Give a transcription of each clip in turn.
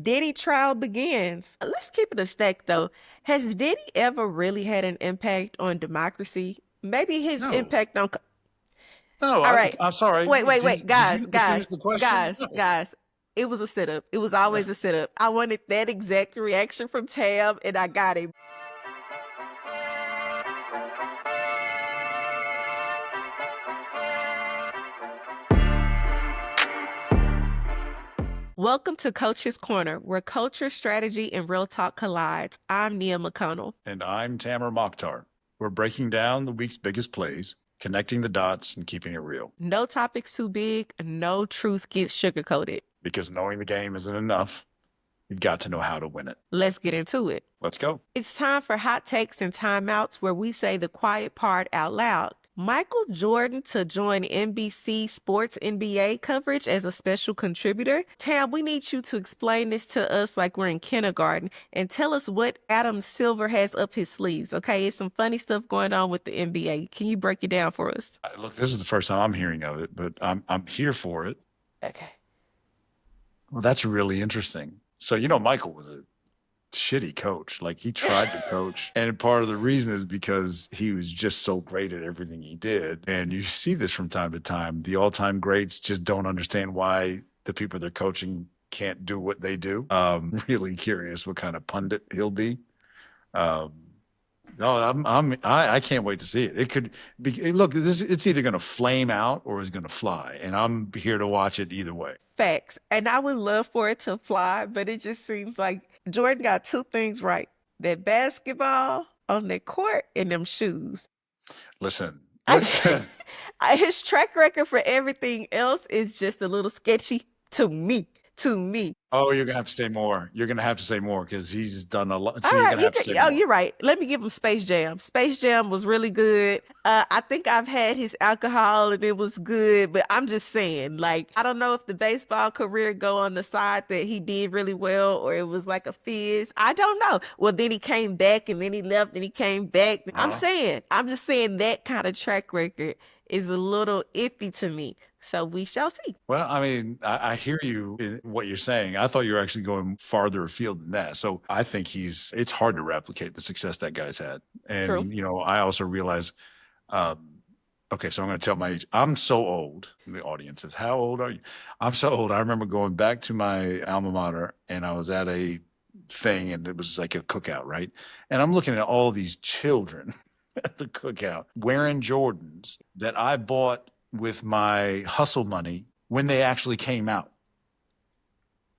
Diddy trial begins. Let's keep it a stack though. Has Diddy ever really had an impact on democracy? Maybe his No, impact on. no. All right. I'm sorry. Wait, Did you guys, let me guys, finish the question? guys, No. guys. It was a setup. It was always a setup. I wanted that exact reaction from Tab, and I got it. Welcome to Coach's Corner, where culture, strategy, and real talk collides. I'm Nia McConnell. And I'm Tamer Mokhtar. We're breaking down the week's biggest plays, connecting the dots, and keeping it real. No topic's too big, no truth gets sugarcoated. Because knowing the game isn't enough, you've got to know how to win it. Let's get into it. Let's go. It's time for hot takes and timeouts where we say the quiet part out loud. Michael Jordan to join NBC Sports NBA coverage as a special contributor. Tam, we need you to explain this to us like we're in kindergarten and tell us what Adam Silver has up his sleeves. Okay, it's some funny stuff going on with the NBA. Can you break it down for us? Look, this is the first time I'm hearing of it, but I'm here for it. Okay. Well, that's really interesting. So, Michael was a shitty coach. Like, he tried to coach. And part of the reason is because he was just so great at everything he did. And you see this from time to time. The all-time greats just don't understand why the people they're coaching can't do what they do. Really curious what kind of pundit he'll be. No, I can't wait to see it. It could be, look, it's either going to flame out or it's going to fly. And I'm here to watch it either way. Facts. And I would love for it to fly, but it just seems like Jordan got two things right. That basketball on the court and them shoes. Listen. His track record for everything else is just a little sketchy to me. Oh, you're gonna have to say more. You're gonna have to say more because he's done a lot. So All you're right, gonna have to say more. you're right. Let me give him Space Jam. Space Jam was really good. I think I've had his alcohol and it was good, but I'm just saying, like, I don't know if the baseball career go on the side that he did really well or it was like a fizz. I don't know. Well, then he came back and then he left and he came back. I'm just saying that kind of track record is a little iffy to me. So we shall see. Well, I mean, I hear you in what you're saying. I thought you were actually going farther afield than that. So I think it's hard to replicate the success that guy's had. And, True. I also realize, okay, so I'm going to tell my age. I'm so old. The audience says, how old are you? I'm so old. I remember going back to my alma mater and I was at a thing and it was like a cookout, right? And I'm looking at all these children at the cookout wearing Jordans that I bought with my hustle money when they actually came out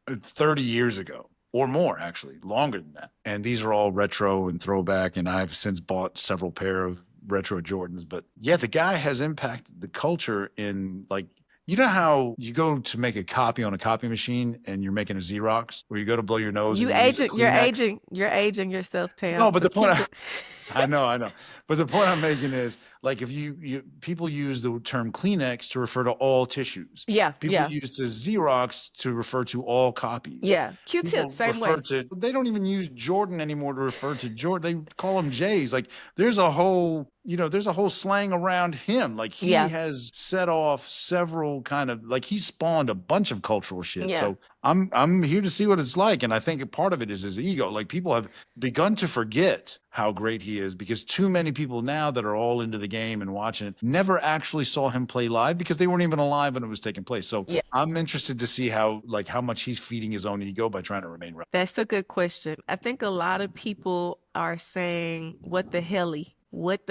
30 years ago or more, actually longer than that. And these are all retro and throwback. And I've since bought several pair of retro Jordans, but yeah, the guy has impacted the culture in like, you know how you go to make a copy on a copy machine and you're making a Xerox where you go to blow your nose and you use a Kleenex? You're aging yourself, Tam. No, but the point I know. But the point I'm making is like if you people use the term Kleenex to refer to all tissues. People use the Xerox to refer to all copies. Yeah. Q-tip, same way. They don't even use Jordan anymore to refer to Jordan. They call him J's. Like there's a whole slang around him. Like he has set off several kind of like he spawned a bunch of cultural shit. Yeah. So I'm here to see what it's like. And I think a part of it is his ego. Like people have begun to forget how great he is because too many people now that are all into the game and watching it never actually saw him play live because they weren't even alive when it was taking place. So I'm interested to see how much he's feeding his own ego by trying to remain relevant. That's a good question. I think a lot of people are saying, what the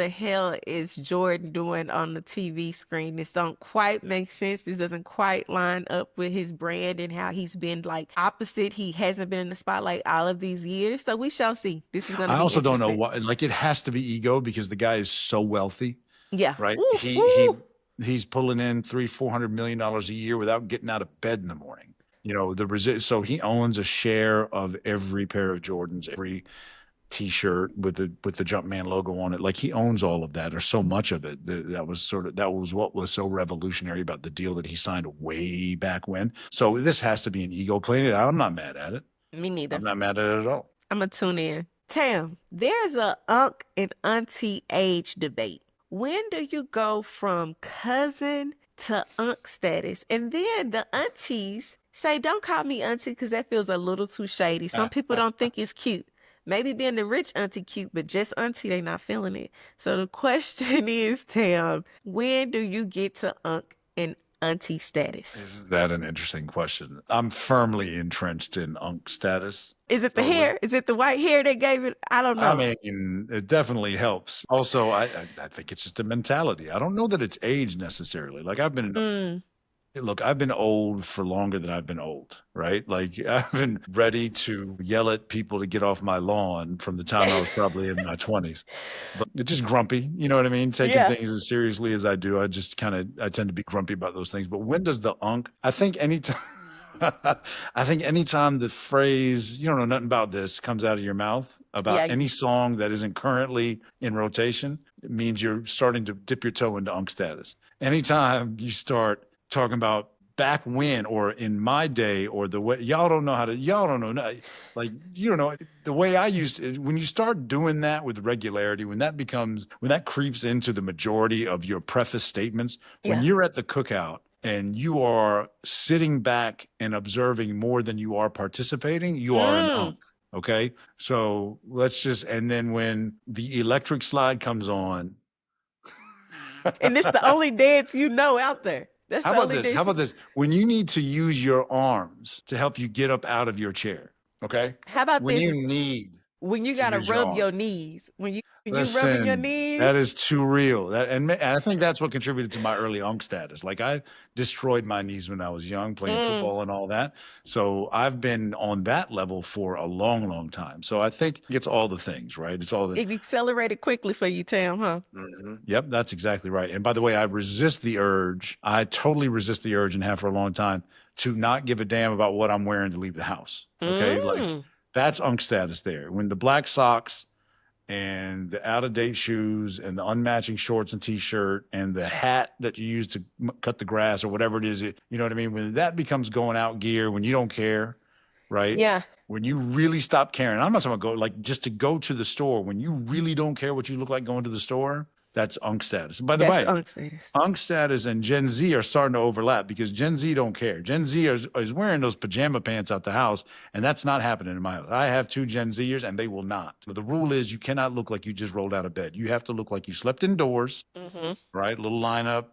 hell is Jordan doing on the TV screen? This don't quite make sense. This doesn't quite line up with his brand and how he's been like opposite. He hasn't been in the spotlight all of these years. So we shall see. This is going to be also don't know why. Like it has to be ego because the guy is so wealthy. Yeah. Right. He's pulling in $300-400 million a year without getting out of bed in the morning. So he owns a share of every pair of Jordans, every T-shirt with the Jumpman logo on it. Like he owns all of that or so much of it. That was what was so revolutionary about the deal that he signed way back when. So this has to be an ego playing. I'm not mad at it. Me neither. I'm not mad at it at all. I'm gonna tune in. Tam, there's a unc and auntie age debate. When do you go from cousin to unc status? And then the aunties Say, don't call me auntie because that feels a little too shady. Some people don't think it's cute. Maybe being the rich auntie cute, but just auntie, they not feeling it. So the question is, Tam, when do you get to unk and auntie status? Isn't that an interesting question? I'm firmly entrenched in unk status, Is it the totally. hair? Is it the white hair that gave it? I don't I know. mean, it definitely helps. Also, I think it's just a mentality. I don't know that it's age necessarily. Like Mm, look, I've been old for longer than I've been old, right? Like I've been ready to yell at people to get off my lawn from the time I was probably in my 20s. But it's just grumpy, you know what I mean? Taking yeah. things as seriously as I do. I tend to be grumpy about those things. But when does the unk? I think anytime I think anytime the phrase, you don't know nothing about this, comes out of your mouth about Yeah. any song that isn't currently in rotation, it means you're starting to dip your toe into unk status. Anytime you start talking about back when or in my day or the way y'all don't know like you don't know the way I used to, when you start doing that with regularity, when that creeps into the majority of your preface statements, when Yeah. you're at the cookout and you are sitting back and observing more than you are participating, you are an Mm. unk. Okay. So and then when the electric slide comes on, And it's the only dance you know out there. That's how the about only this? How dance you. about this? When you need to use your arms to help you get up out of your chair, okay? How about When this? you need When you to gotta use your rub your arms. knees. When you rubbing your Listen, knees. that is too real. And I think that's what contributed to my early unk status. Like I destroyed my knees when I was young, playing Mm. football and all that. So I've been on that level for a long, long time. So I think it's all the things, right? It's all the It accelerated quickly for you, Tam, huh? Yep, that's exactly right. And by the way, I resist the urge. I totally resist the urge and have for a long time to not give a damn about what I'm wearing to leave the house. Okay. Like Mm. that's unk status there. When the black socks and the out of date shoes and the unmatching shorts and t shirt and the hat that you use to cut the grass or whatever it is, you know what I mean? When that becomes going out gear, when you don't care, right? Yeah, When you really stop caring, I'm not talking about go like just to go to the store. When you really don't care what you look like going to the store, that's unk status. And by the that's way, unk status. unk status and Gen Z are starting to overlap because Gen Z don't care. Gen Z is wearing those pajama pants out the house, and that's not happening in my house. I have two Gen Zers, and they will not. But the rule is you cannot look like you just rolled out of bed. You have to look like you slept indoors, Hmm. right? Little lineup,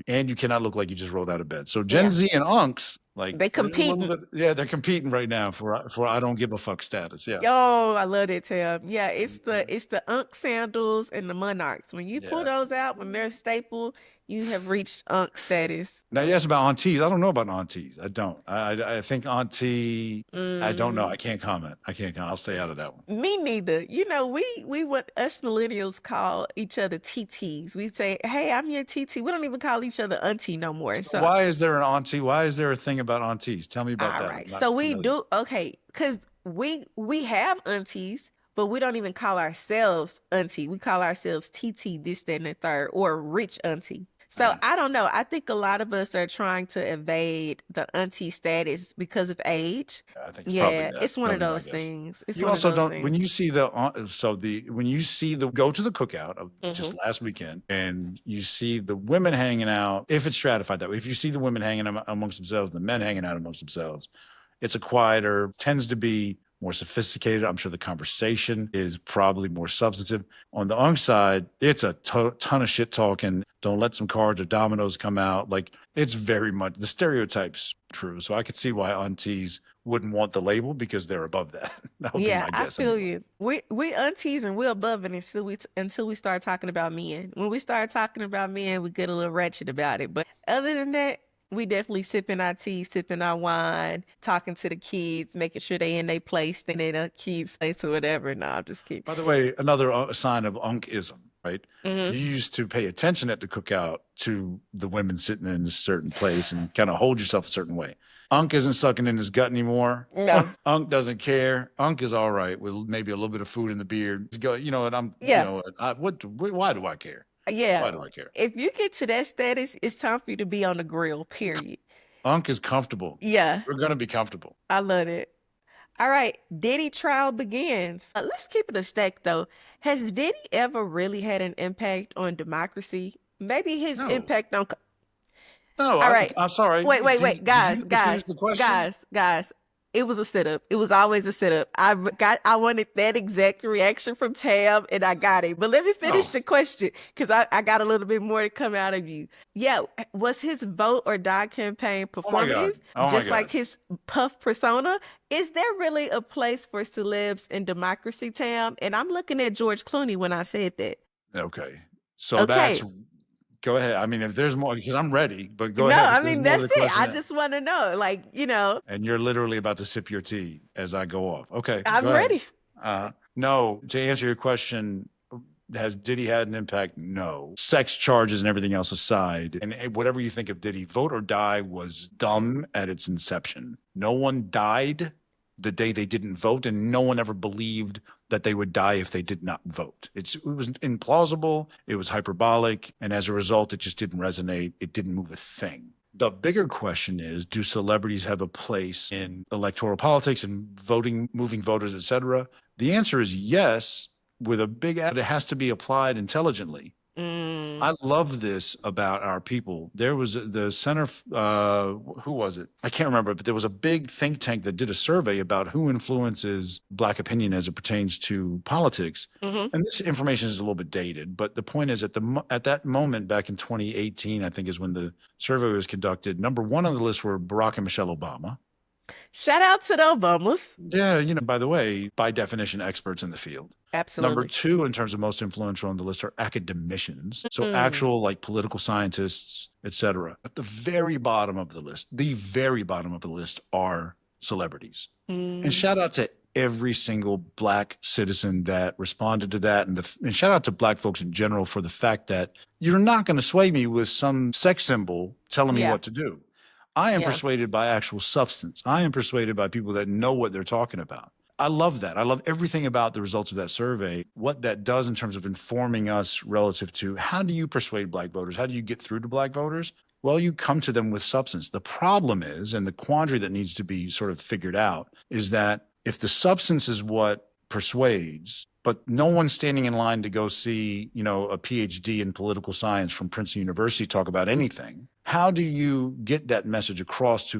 and you cannot look like you just rolled out of bed. So Gen Yeah, Z and unks, like they they're a little competing. bit, yeah, they're competing right now for I don't give a fuck status. Yeah. Yo, I love that, Tam. Yeah, it's the Mhm. it's the unk sandals and the monarchs. When you pull Yeah. those out, when they're a staple, you have reached unk status. Now, you asked about aunties. I don't know about aunties. I don't. I think auntie. I don't know. Mm, I can't comment. I can't comment. I'll stay out of that one. me neither. We what us millennials call each other TTs. We say, "Hey, I'm your TT." We don't even call each other auntie no more. So So, why is there an auntie? Why is there a thing about aunties? Tell me about all that. I'm right. not So we familiar. do okay, because we have aunties, but we don't even call ourselves auntie. We call ourselves TT, this, that, and the third, or rich auntie. So Uh, I don't know. I think a lot of us are trying to evade the auntie status because of age. I think it's probably Yeah, that. it's one of Probably my those guess. things. It's You one of also those don't when things. you see when you see the go to the cookout of Hmm. just last weekend and you see the women hanging out. If it's stratified that way, if you see the women hanging amongst themselves, the men hanging out amongst themselves, it's a quieter, tends to be more sophisticated. I'm sure the conversation is probably more substantive. On the Ung side, it's a ton of shit talking. Don't let some cards or dominoes come out. Like it's very much the stereotypes true. So I could see why aunties wouldn't want the label because they're above that. That would be Yeah, my I guess feel anyway. you. We aunties and we're above it until we start talking about men. When we start talking about men, we get a little wretched about it. But other than that, we definitely sipping our tea, sipping our wine, talking to the kids, making sure they in their place, staying in a kid's place or whatever. No, I'm just kidding. By the way, another sign of unkism, right? Hmm. You used to pay attention at the cookout to the women sitting in a certain place and kind of hold yourself a certain way. Unk isn't sucking in his gut anymore. No. Unk doesn't care. Unk is all right with maybe a little bit of food in the beard. Just go, you know what? Yeah. Why do I care? Yeah. Why do I care? If you get to that status, it's time for you to be on the grill, period. Unk is comfortable. Yeah. We're gonna be comfortable. I love it. All right, Diddy trial begins. Let's keep it a stack though. Has Diddy ever really had an impact on democracy? Maybe his No, impact on. No, All right. I'm sorry. Wait, wait, wait. Did Guys, you diffuse guys, the question? guys. It was a setup. It was always a setup. I wanted that exact reaction from Tam and I got it. But let me finish Oh, the question because I got a little bit more to come out of you. Yeah, was his vote or die campaign oh my performative, God. Oh my just God. like his puff persona? Is there really a place for celebs in democracy, Tam? And I'm looking at George Clooney when I said that. Okay. So that's Okay. go ahead. I mean, if there's more, because I'm ready, but go No, ahead. I If there's mean more to that's the it. I question, just want to know, like, and you're literally about to sip your tea as I go off. Okay, go I'm ahead. ready. No, to answer your question, has Diddy had an impact? No. Sex charges and everything else aside, and whatever you think of Diddy, Vote or Die was dumb at its inception. No one died the day they didn't vote, and no one ever believed that they would die if they did not vote. It was implausible, it was hyperbolic, and as a result, it just didn't resonate. It didn't move a thing. The bigger question is, do celebrities have a place in electoral politics and voting, moving voters, et cetera? The answer is yes, with a big add. It has to be applied intelligently. Mm, I love this about our people. There was the center, who was it? I can't remember, but there was a big think tank that did a survey about who influences Black opinion as it pertains to politics. hmm. And this information is a little bit dated, but the point is, at that moment back in 2018, I think is when the survey was conducted. Number one on the list were Barack and Michelle Obama. Shout out to the Obamas. Yeah, by the way, by definition, experts in the field. Number Absolutely. two, in terms of most influential on the list, are academicians. So Mm, actual like political scientists, et cetera. At the very bottom of the list, the very bottom of the list are celebrities. And mm, shout out to every single Black citizen that responded to that. And shout out to Black folks in general for the fact that you're not going to sway me with some sex symbol telling me yeah, what to do. I am yeah. persuaded by actual substance. I am persuaded by people that know what they're talking about. I love that. I love everything about the results of that survey, what that does in terms of informing us relative to how do you persuade Black voters? How do you get through to Black voters? Well, you come to them with substance. The problem is, and the quandary that needs to be sort of figured out, is that if the substance is what persuades, but no one's standing in line to go see, a PhD in political science from Princeton University talk about anything. How do you get that message across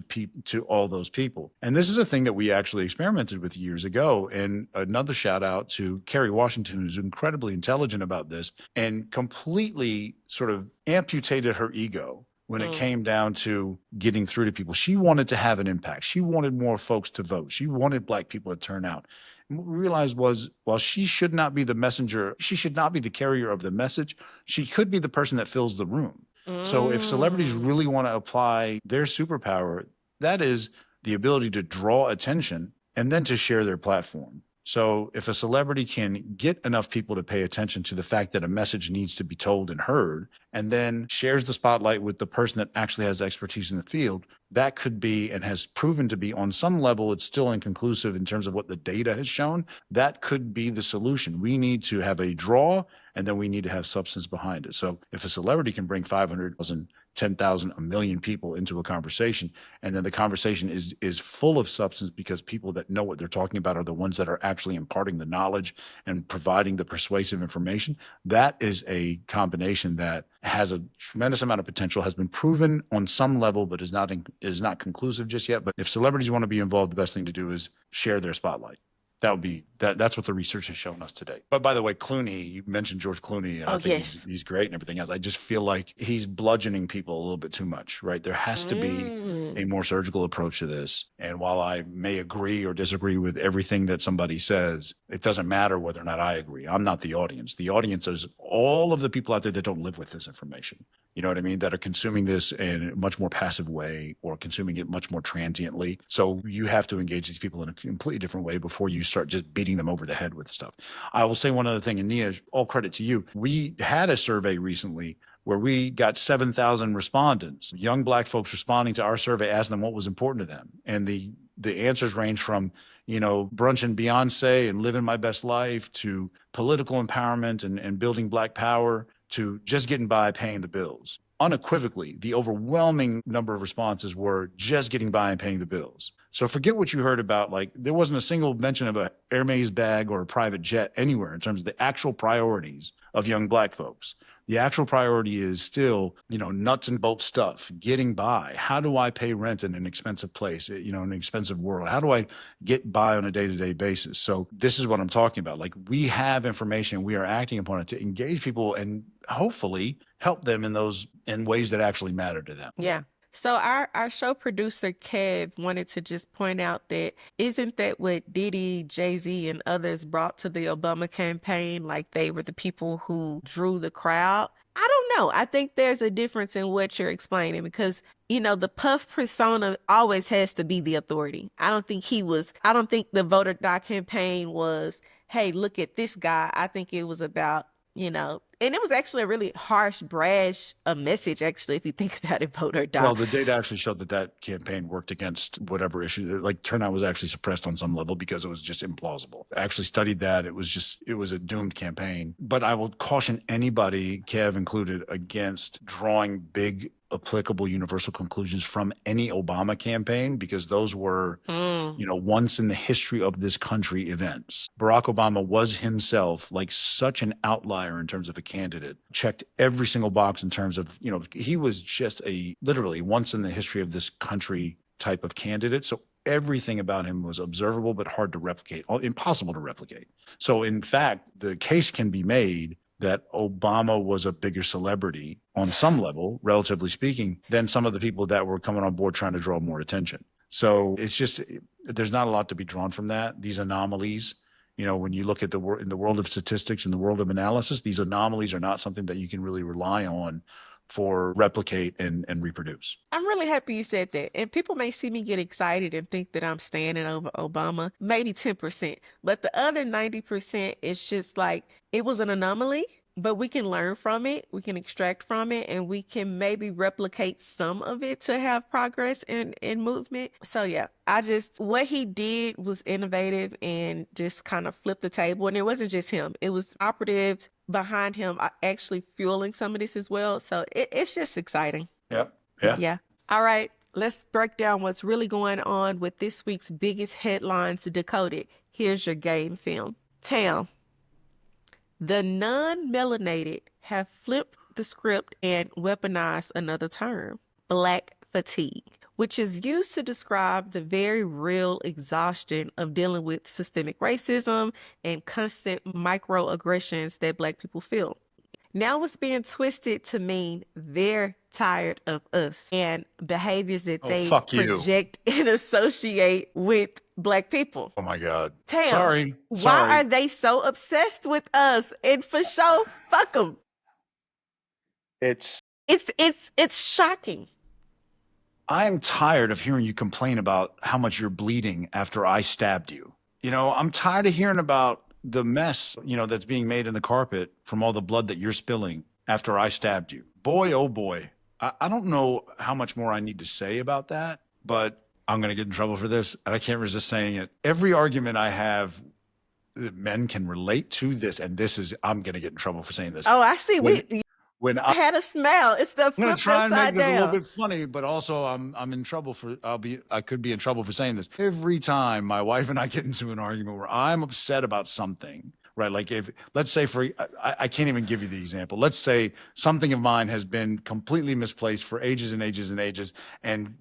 to all those people? And this is a thing that we actually experimented with years ago. And another shout out to Kerry Washington, who's incredibly intelligent about this and completely sort of amputated her ego when it Mm, came down to getting through to people. She wanted to have an impact. She wanted more folks to vote. She wanted Black people to turn out. And what we realized was, while she should not be the messenger, she should not be the carrier of the message. She could be the person that fills the room. So if celebrities mm. really want to apply their superpower, that is the ability to draw attention and then to share their platform. So if a celebrity can get enough people to pay attention to the fact that a message needs to be told and heard, and then shares the spotlight with the person that actually has expertise in the field, that could be and has proven to be on some level, it's still inconclusive in terms of what the data has shown. That could be the solution. We need to have a draw and then we need to have substance behind it. So if a celebrity can bring 500,000, 10,000, a million people into a conversation, and then the conversation is full of substance because people that know what they're talking about are the ones that are actually imparting the knowledge and providing the persuasive information, that is a combination that has a tremendous amount of potential, has been proven on some level, but is not conclusive just yet. But if celebrities want to be involved, the best thing to do is share their spotlight. That's what the research has shown us today. But by the way, Clooney, you mentioned George Clooney, and I Oh, think he's yes. he's great and everything else. I just feel like he's bludgeoning people a little bit too much, right? There has to be Mm, a more surgical approach to this. And while I may agree or disagree with everything that somebody says, it doesn't matter whether or not I agree. I'm not the audience. The audience is all of the people out there that don't live with this information. You know what I mean? That are consuming this in a much more passive way or consuming it much more transiently. So you have to engage these people in a completely different way before you start just beating them over the head with stuff. I will say one other thing, and Nia, all credit to you. We had a survey recently where we got 7,000 respondents, young Black folks responding to our survey, asking them what was important to them. And the answers range from, brunching Beyonce and living my best life to political empowerment and building Black power to just getting by paying the bills. Unequivocally, the overwhelming number of responses were just getting by and paying the bills. So forget what you heard about. Like, there wasn't a single mention of a Hermes bag or a private jet anywhere in terms of the actual priorities of young Black folks. The actual priority is still, nuts and bolts stuff, getting by. How do I pay rent in an expensive place, an expensive world? How do I get by on a day-to-day basis? So this is what I'm talking about. Like, we have information, we are acting upon it to engage people and hopefully help them in ways that actually matter to them. Yeah. So our show producer Kev wanted to just point out that isn't that what Diddy, Jay-Z, and others brought to the Obama campaign? Like they were the people who drew the crowd. I don't know. I think there's a difference in what you're explaining because, the Puff persona always has to be the authority. I don't think the voter dot campaign was, hey, look at this guy. I think it was about, and it was actually a really harsh, brash message, actually, if you think about it, voter Well, dot. the data actually showed that campaign worked against whatever issue. Like, turnout was actually suppressed on some level because it was just implausible. I actually studied that. It was a doomed campaign. But I will caution anybody, Kev included, against drawing big applicable universal conclusions from any Obama campaign, because those were once in the history of this country events. Barack Obama was himself like such an outlier in terms of a candidate, checked every single box in terms of, he was just a literally once in the history of this country type of candidate. So everything about him was observable, but hard to replicate, impossible to replicate. So in fact, the case can be made that Obama was a bigger celebrity on some level, relatively speaking, than some of the people that were coming on board trying to draw more attention. So it's just, there's not a lot to be drawn from that. These anomalies, when you look at in the world of statistics, in the world of analysis, these anomalies are not something that you can really rely on for replicate and reproduce. I'm really happy you said that. And people may see me get excited and think that I'm standing over Obama, maybe 10%. But the other 90% is just like, it was an anomaly, but we can learn from it, we can extract from it, and we can maybe replicate some of it to have progress and movement. So yeah, what he did was innovative and just kind of flipped the table. And it wasn't just him, it was operatives behind him actually fueling some of this as well. So it's just exciting. Yep. Yeah. Yeah. All right. Let's break down what's really going on with this week's biggest headlines decoded. Here's your game film. Tam, the non-melanated have flipped the script and weaponized another term, black fatigue, which is used to describe the very real exhaustion of dealing with systemic racism and constant microaggressions that Black people feel. Now it's being twisted to mean they're tired of us and behaviors that they fuck you. project and associate with Black people. Oh my God. Tam, Sorry. why are they so obsessed with us? And for sure, fuck them. It's shocking. I'm tired of hearing you complain about how much you're bleeding after I stabbed you. I'm tired of hearing about the mess, that's being made in the carpet from all the blood that you're spilling after I stabbed you. Boy, oh boy. I don't know how much more I need to say about that, but I'm going to get in trouble for this, and I can't resist saying it. Every argument I have that men can relate to this, and I'm going to get in trouble for saying this. Oh, I see. When I had a smell, it's the I'm going to try and make this down. a little bit funny, but also I'm in trouble I could be in trouble for saying this. Every time my wife and I get into an argument where I'm upset about something, right? Like, let's say I can't even give you the example. Let's say something of mine has been completely misplaced for ages and ages and ages, and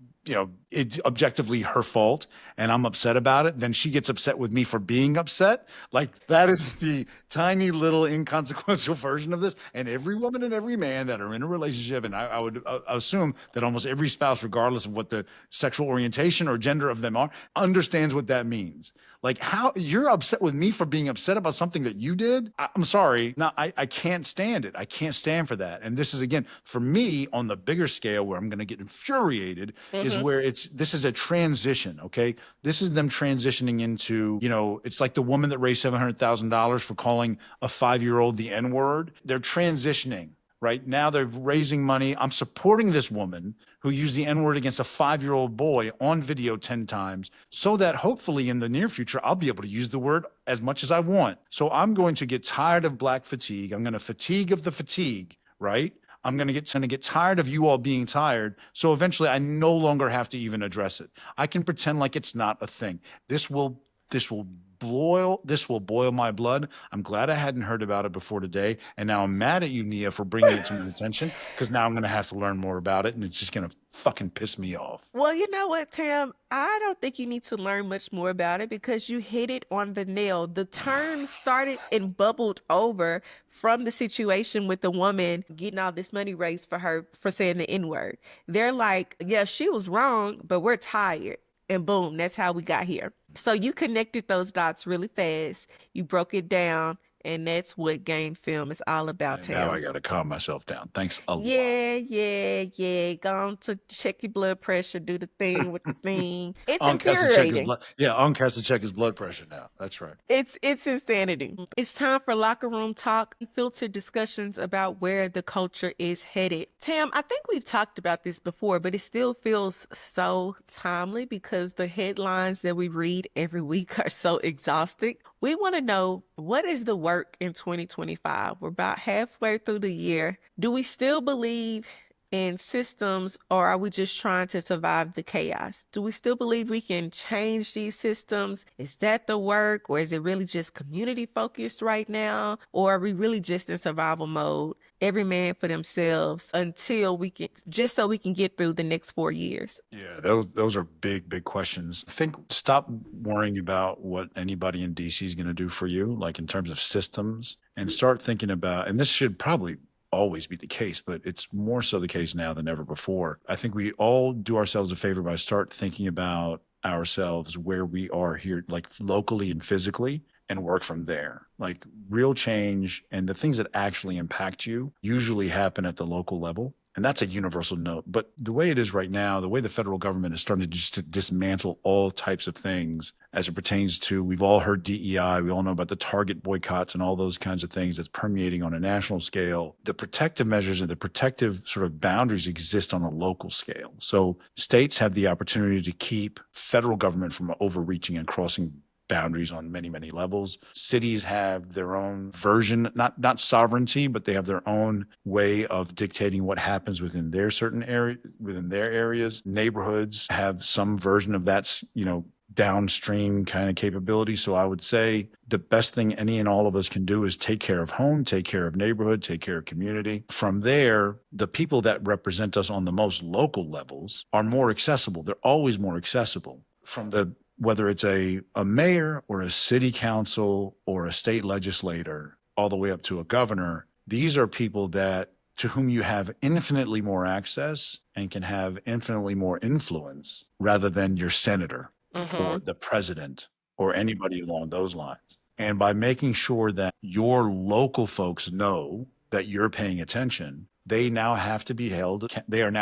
it's objectively her fault, and I'm upset about it. Then she gets upset with me for being upset. Like, that is the tiny little inconsequential version of this. And every woman and every man that are in a relationship, and I would assume that almost every spouse, regardless of what the sexual orientation or gender of them are, understands what that means. Like, how you're upset with me for being upset about something that you did? I'm sorry. No, I can't stand it. I can't stand for that. And this is, again, for me, on the bigger scale where I'm going to get infuriated, is where this is a transition, okay? This is them transitioning into, it's like the woman that raised $700,000 for calling a 5-year-old the N-word. They're transitioning. Right now, they're raising money. I'm supporting this woman who used the N-word against a 5-year-old boy on video 10 times, so that hopefully in the near future, I'll be able to use the word as much as I want. So I'm going to get tired of black fatigue. I'm going to fatigue of the fatigue, right? I'm going to get tired of you all being tired. So eventually I no longer have to even address it. I can pretend like it's not a thing. This will this will boil my blood. I'm glad I hadn't heard about it before today. And now I'm mad at you, Nia, for bringing it to my attention because now I'm going to have to learn more about it and it's just going to fucking piss me off. Well, you know what, Tam? I don't think you need to learn much more about it because you hit it on the nail. The term started and bubbled over from the situation with the woman getting all this money raised for her for saying the N-word. They're like, yeah, she was wrong, but we're tired. And boom, that's how we got here. So you connected those dots really fast. You broke it down, and that's what game film is all about, And now I Tam. got to calm myself down. Thanks a lot. Yeah. Go on to check your blood pressure, do the thing with the thing. It's Unc has to check his infuriating. blood. Yeah, Unc has to check his blood pressure now. That's right. It's insanity. It's time for locker room talk, filtered discussions about where the culture is headed. Tam, I think we've talked about this before, but it still feels so timely because the headlines that we read every week are so exhausting. We want to know, what is the work in 2025? We're about halfway through the year. Do we still believe in systems, or are we just trying to survive the chaos? Do we still believe we can change these systems? Is that the work, or is it really just community focused right now? Or are we really just in survival mode, every man for themselves until we can, just so we can get through the next 4 years? Yeah, those are big questions. I think stop worrying about what anybody in DC is going to do for you, like in terms of systems, and start thinking about, and this should probably always be the case, but it's more so the case now than ever before. I think we all do ourselves a favor by start thinking about ourselves where we are here, like locally and physically, and work from there. Like real change and the things that actually impact you usually happen at the local level. And that's a universal note. But the way it is right now, the way the federal government is starting to just to dismantle all types of things as it pertains to, we've all heard DEI, we all know about the Target boycotts and all those kinds of things that's permeating on a national scale. The protective measures and the protective sort of boundaries exist on a local scale. So states have the opportunity to keep federal government from overreaching and crossing boundaries on many levels. Cities have their own version, not sovereignty, but they have their own way of dictating what happens within their certain area, within their areas. Neighborhoods have some version of that, downstream kind of capability. So I would say the best thing any and all of us can do is take care of home, take care of neighborhood, take care of community. From there, the people that represent us on the most local levels are more accessible. They're always more accessible. From the whether it's a mayor or a city council or a state legislator, all the way up to a governor, these are people that to whom you have infinitely more access and can have infinitely more influence rather than your senator Mm-hmm. or the president or anybody along those lines. And by making sure that your local folks know that you're paying attention, they are now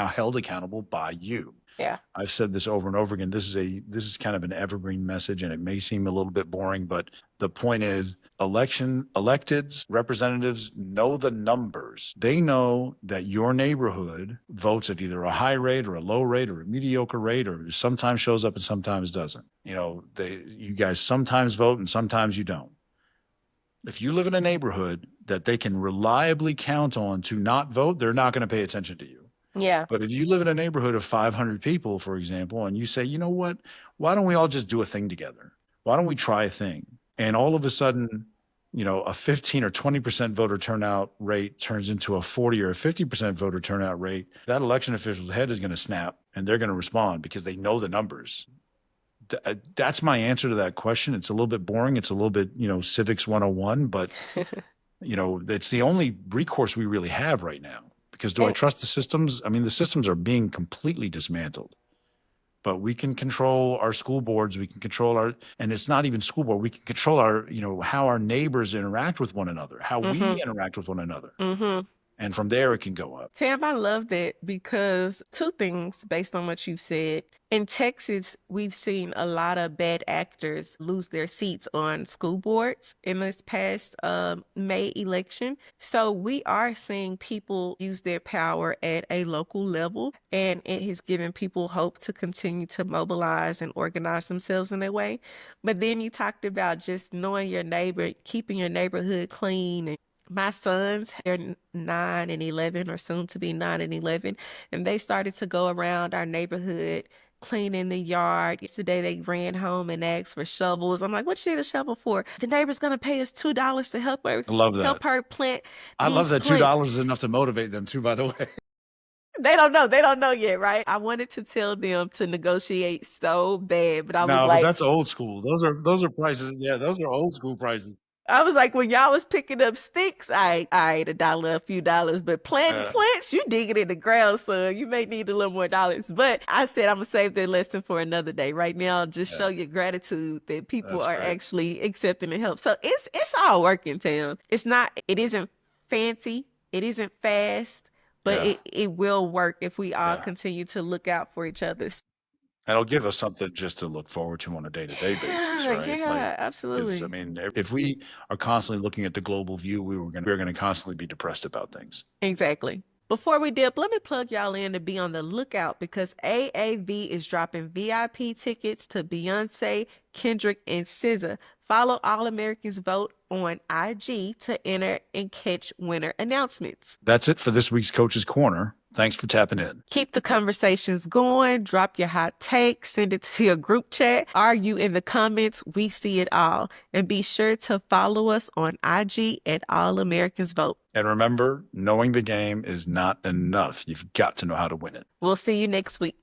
held accountable by you. Yeah. I've said this over and over again. This is kind of an evergreen message, and it may seem a little bit boring, but the point is, electeds, representatives know the numbers. They know that your neighborhood votes at either a high rate or a low rate or a mediocre rate, or sometimes shows up and sometimes doesn't. You guys sometimes vote and sometimes you don't. If you live in a neighborhood that they can reliably count on to not vote, they're not going to pay attention to you. Yeah. But if you live in a neighborhood of 500 people, for example, and you say, you know what, why don't we all just do a thing together? Why don't we try a thing? And all of a sudden, a 15 or 20% voter turnout rate turns into a 40 or a 50% voter turnout rate. That election official's head is going to snap and they're going to respond because they know the numbers. That's my answer to that question. It's a little bit boring. It's a little bit, civics 101, but it's the only recourse we really have right now. Because do I And trust the systems? I mean, the systems are being completely dismantled. But we can control our school boards. We can control and it's not even school board. We can control how our neighbors interact with one another, how we mm-hmm. interact with one another. Mm-hmm. And from there, it can go up. Tam, I love that because two things based on what you've said. In Texas, we've seen a lot of bad actors lose their seats on school boards in this past May election. So we are seeing people use their power at a local level, and it has given people hope to continue to mobilize and organize themselves in that way. But then you talked about just knowing your neighbor, keeping your neighborhood clean. My sons, they're 9 and 11, or soon to be 9 and 11, and they started to go around our neighborhood cleaning the yard. Yesterday they ran home and asked for shovels. I'm like, what you need a shovel for? The neighbor's gonna pay us $2 to I love that. help her plant I love these that plants. $2 is enough to motivate them too, by the way. They don't know. They don't know yet, right? I wanted to tell them to negotiate so bad, but No, but that's old school. Those are prices. Yeah, those are old school prices. I was like, when y'all was picking up sticks, I ate $1, a few dollars, but planting Uh, plants, you dig it in the ground, son. You may need a little more dollars. But I said I'm gonna save that lesson for another day. Right now, just show yeah, your gratitude that people that's are great. actually accepting the help. So it's all working, Tam. It isn't fancy, it isn't fast, but Yeah, it will work if we all yeah. continue to look out for each other. That'll give us something just to look forward to on a day-to-day basis, Yeah, right? Like, yeah, because I absolutely. mean, if we are constantly looking at the global view, we're gonna constantly be depressed about things. Exactly. Before we dip, let me plug y'all in to be on the lookout because AAV is dropping VIP tickets to Beyonce, Kendrick, and SZA. Follow All Americans Vote on IG to enter and catch winner announcements. That's it for this week's Coach's Corner. Thanks for tapping in. Keep the conversations going. Drop your hot takes. Send it to your group chat. Argue in the comments. We see it all. And be sure to follow us on IG at All Americans Vote. And remember, knowing the game is not enough. You've got to know how to win it. We'll see you next week.